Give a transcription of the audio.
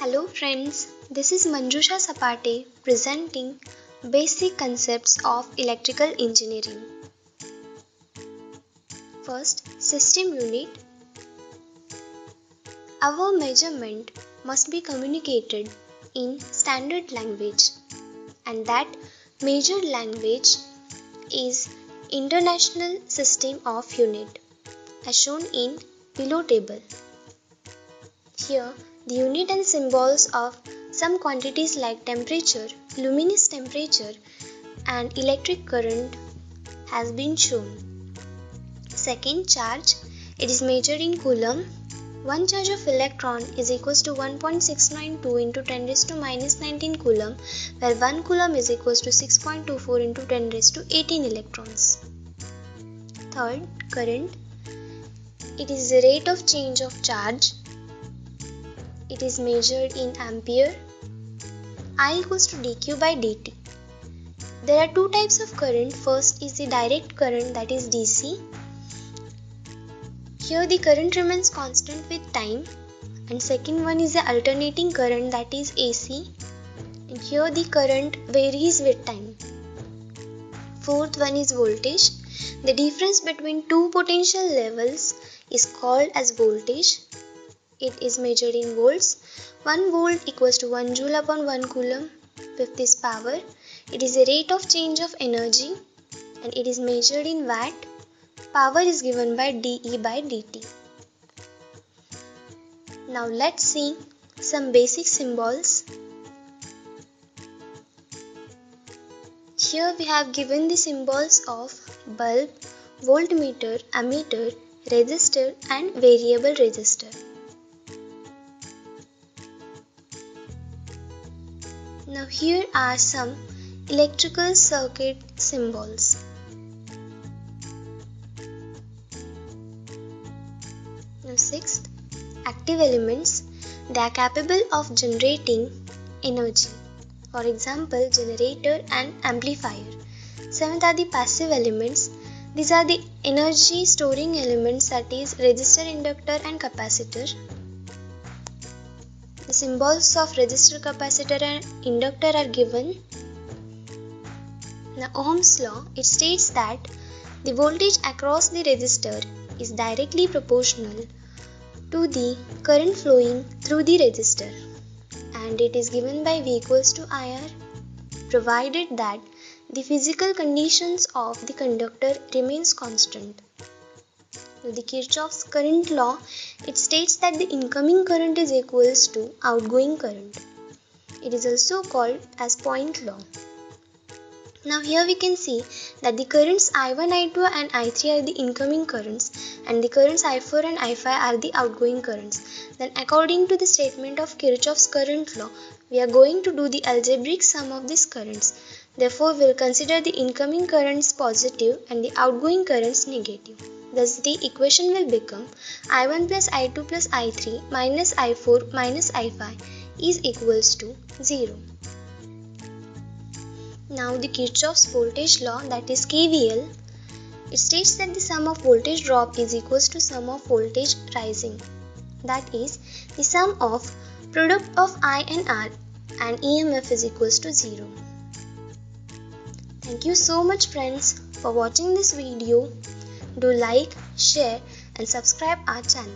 Hello friends, this is Manjusha Sapate presenting basic concepts of electrical engineering. First, system unit. Our measurement must be communicated in standard language, and that measured language is International System of Unit as shown in below table. Here the unit and symbols of some quantities like temperature, luminous temperature and electric current has been shown. Second, charge. It is measured in coulomb. One charge of electron is equals to 1.692 into 10 raised to minus 19 coulomb, where 1 coulomb is equals to 6.24 into 10 raised to 18 electrons. Third, current. It is the rate of change of charge. It is measured in ampere. I equals to dq by dt. There are two types of current. First is the direct current, that is DC. Here the current remains constant with time, and second one is the alternating current, that is AC, and here the current varies with time. Fourth one is voltage. The difference between two potential levels is called as voltage. It is measured in volts. 1 volt equals to 1 joule upon 1 coulomb. Fifth is power. It is the rate of change of energy and it is measured in watt. Power is given by dE by dt. Now let's see some basic symbols. Here we have given the symbols of bulb, voltmeter, ammeter, resistor and variable resistor. Now here are some electrical circuit symbols. Now sixth, active elements. They are capable of generating energy. For example, generator and amplifier. Seventh are the passive elements. These are the energy storing elements, that is resistor, inductor and capacitor. The symbols of resistor, capacitor and inductor are given. Now Ohm's law, it states that the voltage across the resistor is directly proportional to the current flowing through the resistor, and it is given by V equals to IR, provided that the physical conditions of the conductor remains constant. Now, the Kirchhoff's current law, it states that the incoming current is equals to outgoing current. It is also called as point law. Now here we can see that the currents I1, I2 and I3 are the incoming currents and the currents I4 and I5 are the outgoing currents. Then according to the statement of Kirchhoff's current law, we are going to do the algebraic sum of these currents. Therefore, we will consider the incoming currents positive and the outgoing currents negative. Thus, the equation will become I1 plus I2 plus I3 minus I4 minus I5 is equals to 0. Now, the Kirchhoff's voltage law, that is KVL, it states that the sum of voltage drop is equals to sum of voltage rising. That is, the sum of product of I and R and EMF is equals to 0. Thank you so much friends for watching this video. Do like, share and subscribe our channel.